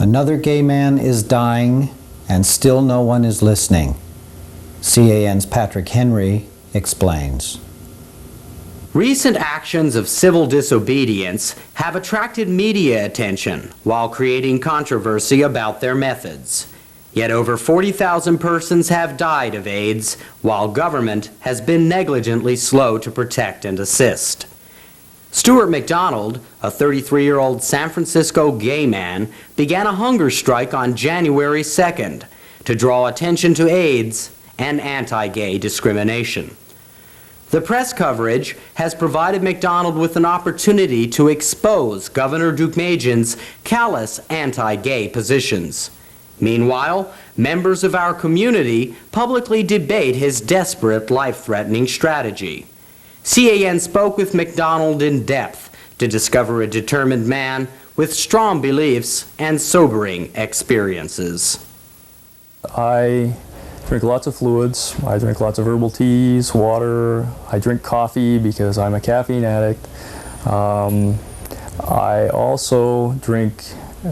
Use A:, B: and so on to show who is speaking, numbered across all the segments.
A: Another gay man is dying, and still no one is listening. C.A.N's Patrick Henry explains.
B: Recent actions of civil disobedience have attracted media attention while creating controversy about their methods. Yet over 40,000 persons have died of AIDS, while government has been negligently slow to protect and assist. Stuart McDonald, a 33-year-old San Francisco gay man, began a hunger strike on January 2nd to draw attention to AIDS and anti-gay discrimination. The press coverage has provided McDonald with an opportunity to expose Governor Deukmejian's callous anti-gay positions. Meanwhile, members of our community publicly debate his desperate, life-threatening strategy. C.A.N. spoke with McDonald in depth to discover a determined man with strong beliefs and sobering experiences.
C: I drink lots of fluids. I drink lots of herbal teas, water. I drink coffee because I'm a caffeine addict. I also drink,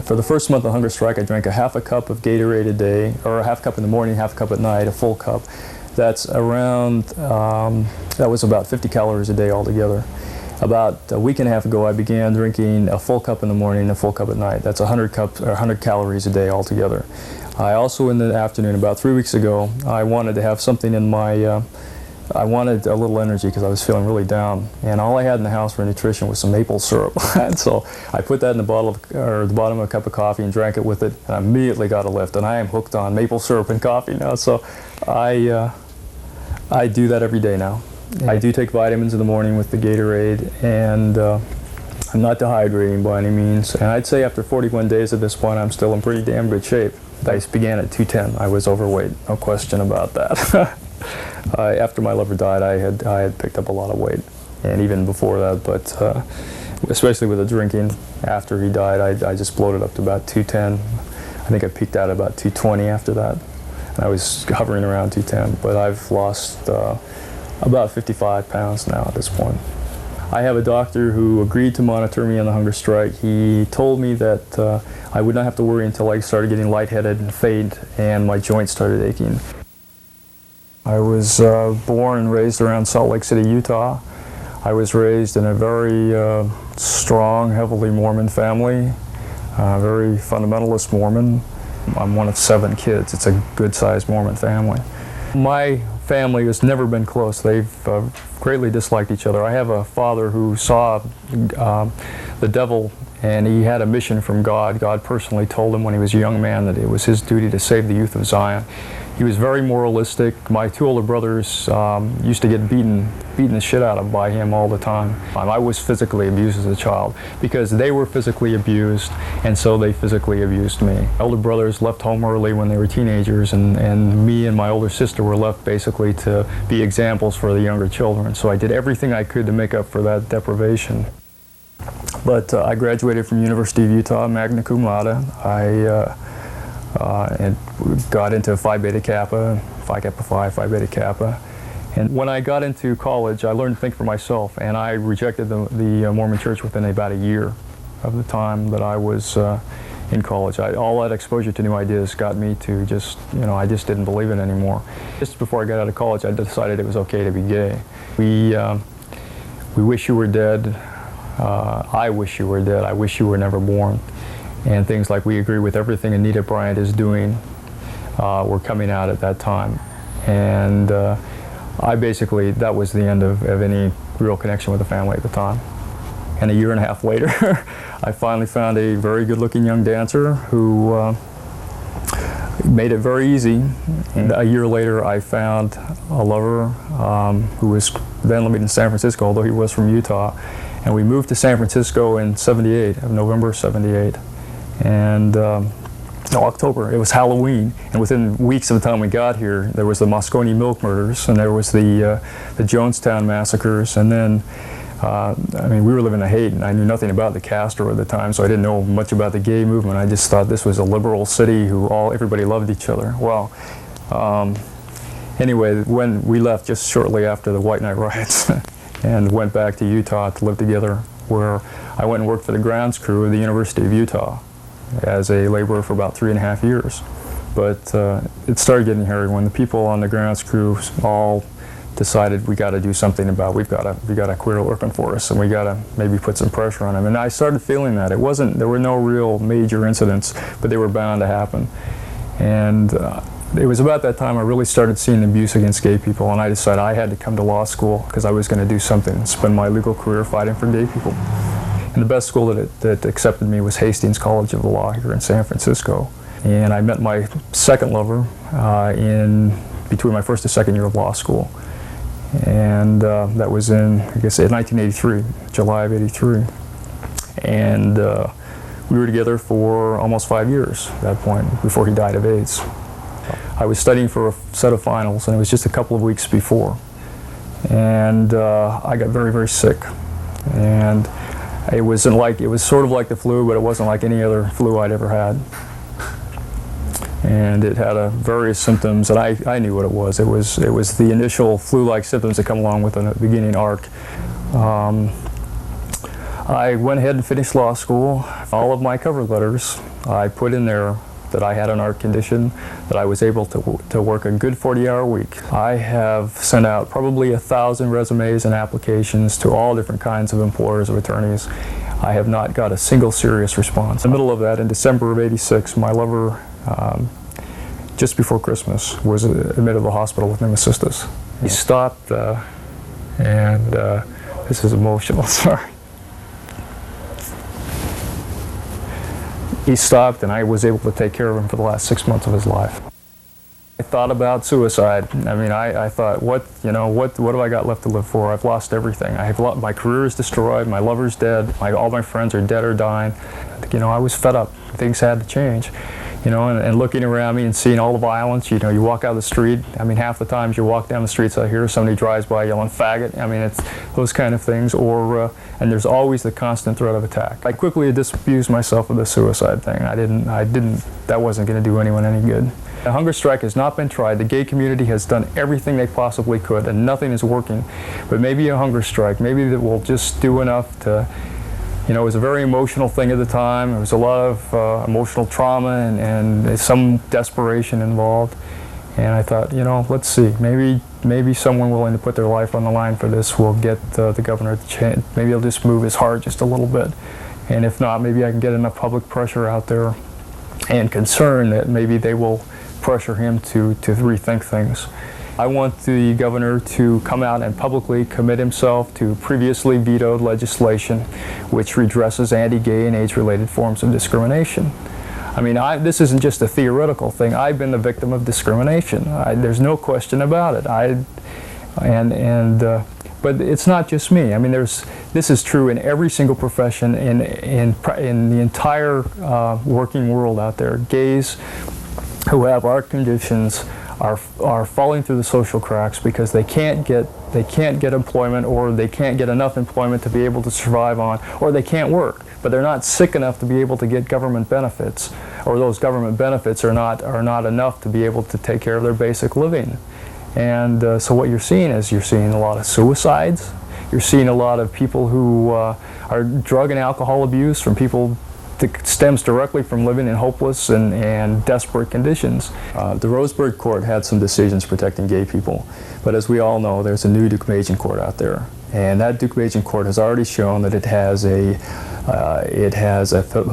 C: for the first month of hunger strike, I drank a half a cup of Gatorade a day, or a half cup in the morning, half a cup at night, a full cup. That's around, that was about 50 calories a day altogether. About a week and a half ago, I began drinking a full cup in the morning and a full cup at night. That's 100 calories a day altogether. I also, in the afternoon, about 3 weeks ago, I wanted to have something in my, I wanted a little energy because I was feeling really down. And all I had in the house for nutrition was some maple syrup. And so I put that in the bottle of, or the bottom of a cup of coffee and drank it with it, and I immediately got a lift. And I am hooked on maple syrup and coffee now. So I do that every day now. I do take vitamins in the morning with the Gatorade, and I'm not dehydrating by any means. And I'd say after 41 days at this point, I'm still in pretty damn good shape. I began at 210. I was overweight, no question about that. After my liver died, I had picked up a lot of weight, and even before that, but especially with the drinking, after he died, I just bloated up to about 210. I think I peaked out at about 220 after that. And I was hovering around 210, but I've lost about 55 pounds now at this point. I have a doctor who agreed to monitor me on the hunger strike. He told me that I would not have to worry until I started getting lightheaded and faint and my joints started aching. I was born and raised around Salt Lake City, Utah. I was raised in a very strong, heavily Mormon family, very fundamentalist Mormon. I'm one of 7 kids. It's a good-sized Mormon family. My family has never been close. They've greatly disliked each other. I have a father who saw the devil, and he had a mission from God. God personally told him when he was a young man that it was his duty to save the youth of Zion. He was very moralistic. My 2 older brothers used to get beaten the shit out of by him all the time. I was physically abused as a child because they were physically abused, and so they physically abused me. Elder brothers left home early when they were teenagers, and me and my older sister were left basically to be examples for the younger children. So I did everything I could to make up for that deprivation. But I graduated from University of Utah, magna cum laude. And got into Phi Beta Kappa, Phi Kappa Phi, Phi Beta Kappa. And when I got into college, I learned to think for myself, and I rejected the Mormon Church within about a year of the time that I was in college. All that exposure to new ideas got me to just, I just didn't believe it anymore. Just before I got out of college, I decided it was okay to be gay. We wish you were dead. I wish you were dead. I wish you were never born. And things like we agree with everything Anita Bryant is doing were coming out at that time. And that was the end of any real connection with the family at the time. And a year and a half later, I finally found a very good-looking young dancer who made it very easy. And a year later, I found a lover who was then living in San Francisco, although he was from Utah. And we moved to San Francisco in November 78. And October, it was Halloween, and within weeks of the time we got here, there was the Moscone milk murders, and there was the Jonestown massacres, and then, we were living in Haight, and I knew nothing about the Castro at the time, so I didn't know much about the gay movement. I just thought this was a liberal city everybody loved each other. Well, anyway, when we left just shortly after the White Night riots, and went back to Utah to live together, where I went and worked for the grounds crew of the University of Utah. as a laborer for about 3.5 years. But it started getting hairy when the people on the grounds crew all decided we got to do something about it. We got a queer working for us, and we got to maybe put some pressure on them. And I started feeling that there were no real major incidents, but they were bound to happen. And it was about that time I really started seeing abuse against gay people, and I decided I had to come to law school because I was going to do something, spend my legal career fighting for gay people. And the best school that accepted me was Hastings College of the Law here in San Francisco. And I met my second lover between my first and second year of law school. And that was in 1983, July of '83. And we were together for almost 5 years at that point, before he died of AIDS. I was studying for a set of finals, and it was just a couple of weeks before. And I got very, very sick. And it was sort of like the flu, but it wasn't like any other flu I'd ever had. And it had various symptoms, and I knew what it was. It was the initial flu-like symptoms that come along with a beginning arc. I went ahead and finished law school. All of my cover letters, I put in there that I had an ARC condition, that I was able to work a good 40-hour week. I have sent out probably 1,000 resumes and applications to all different kinds of employers of attorneys. I have not got a single serious response. In the middle of that, in December of '86, my lover, just before Christmas, was admitted to the hospital with pneumocystis. He stopped, and this is emotional, sorry. He stopped, and I was able to take care of him for the last 6 months of his life. I thought about suicide. I mean, I thought, what have I got left to live for? I've lost everything. My career is destroyed. My lover's dead. All my friends are dead or dying. I was fed up. Things had to change. And looking around me and seeing all the violence. You walk out the street. I mean, half the times you walk down the streets out here, somebody drives by yelling "faggot." I mean, it's those kind of things. And there's always the constant threat of attack. I quickly disabused myself of the suicide thing. That wasn't going to do anyone any good. The hunger strike has not been tried. The gay community has done everything they possibly could, and nothing is working. But maybe a hunger strike, maybe that will just do enough to. It was a very emotional thing at the time. There was a lot of emotional trauma and some desperation involved. And I thought, let's see. Maybe someone willing to put their life on the line for this will get the governor to change. Maybe he'll just move his heart just a little bit. And if not, maybe I can get enough public pressure out there and concern that maybe they will pressure him to rethink things. I want the governor to come out and publicly commit himself to previously vetoed legislation which redresses anti-gay and AIDS-related forms of discrimination. I mean, this isn't just a theoretical thing. I've been the victim of discrimination. There's no question about it. But it's not just me. I mean, this is true in every single profession in the entire working world out there. Gays who have ARC conditions are falling through the social cracks because they can't get employment, or they can't get enough employment to be able to survive on, or they can't work, but they're not sick enough to be able to get government benefits, or those government benefits are not enough to be able to take care of their basic living. And so what you're seeing a lot of suicides. You're seeing a lot of people who are drug and alcohol abuse from people that stems directly from living in hopeless and desperate conditions. The Roseburg Court had some decisions protecting gay people, but as we all know, there's a new Deukmejian Court out there, and that Deukmejian Court has already shown that it has a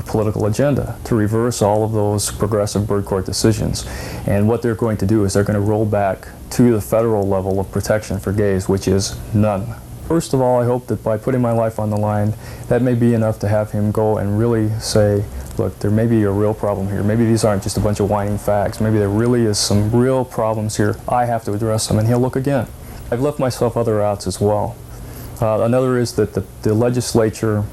C: political agenda to reverse all of those progressive Byrd Court decisions. And what they're going to do is they're going to roll back to the federal level of protection for gays, which is none. First of all, I hope that by putting my life on the line, that may be enough to have him go and really say, look, there may be a real problem here. Maybe these aren't just a bunch of whining fags. Maybe there really is some real problems here. I have to address them, and he'll look again. I've left myself other outs as well. Another is that the legislature,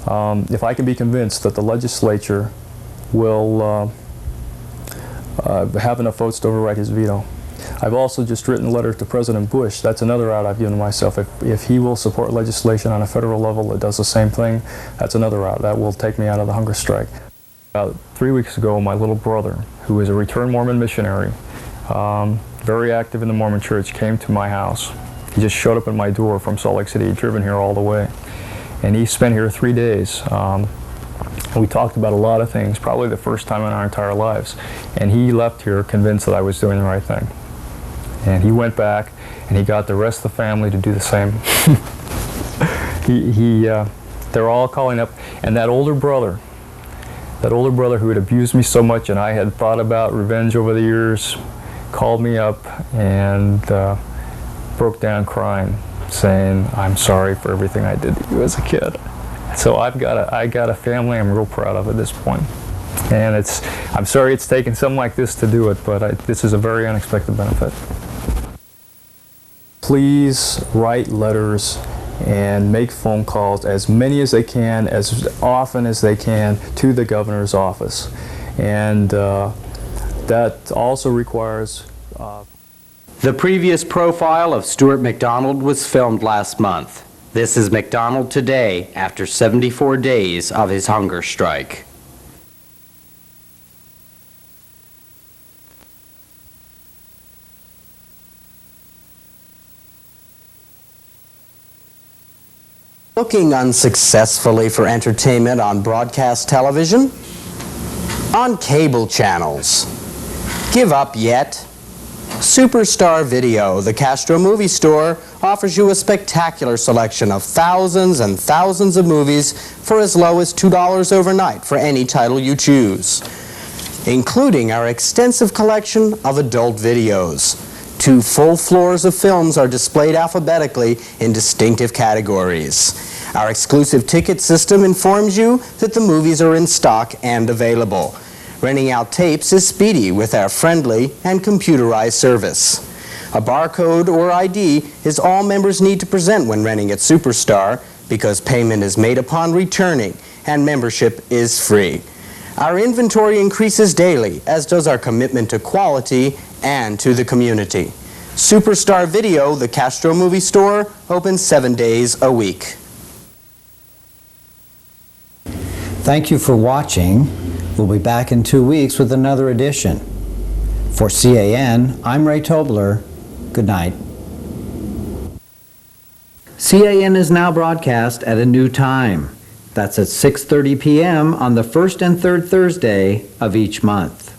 C: if I can be convinced that the legislature will have enough votes to override his veto. I've also just written a letter to President Bush. That's another route I've given myself. If he will support legislation on a federal level that does the same thing, that's another route. That will take me out of the hunger strike. About 3 weeks ago, my little brother, who is a returned Mormon missionary, very active in the Mormon church, came to my house. He just showed up at my door from Salt Lake City. He'd driven here all the way. And he spent here 3 days. We talked about a lot of things, probably the first time in our entire lives. And he left here convinced that I was doing the right thing. And he went back and he got the rest of the family to do the same. They're all calling up, and that older brother who had abused me so much and I had thought about revenge over the years, called me up and broke down crying, saying, "I'm sorry for everything I did to you as a kid." So I got a family I'm real proud of at this point. And I'm sorry it's taken something like this to do it, but this is a very unexpected benefit. Please write letters and make phone calls, as many as they can, as often as they can, to the governor's office. And that also requires...
B: The previous profile of Stuart McDonald was filmed last month. This is McDonald today, after 74 days of his hunger strike. Looking unsuccessfully for entertainment on broadcast television? On cable channels? Give up yet? Superstar Video, the Castro movie store, offers you a spectacular selection of thousands and thousands of movies for as low as $2 overnight for any title you choose, including our extensive collection of adult videos. 2 full floors of films are displayed alphabetically in distinctive categories. Our exclusive ticket system informs you that the movies are in stock and available. Renting out tapes is speedy with our friendly and computerized service. A barcode or ID is all members need to present when renting at Superstar, because payment is made upon returning and membership is free. Our inventory increases daily, as does our commitment to quality and to the community. Superstar Video, the Castro movie store, opens 7 days a week.
A: Thank you for watching. We'll be back in 2 weeks with another edition. For C.A.N., I'm Ray Tobler. Good night. C.A.N. is now broadcast at a new time. That's at 6:30 p.m. on the first and third Thursday of each month.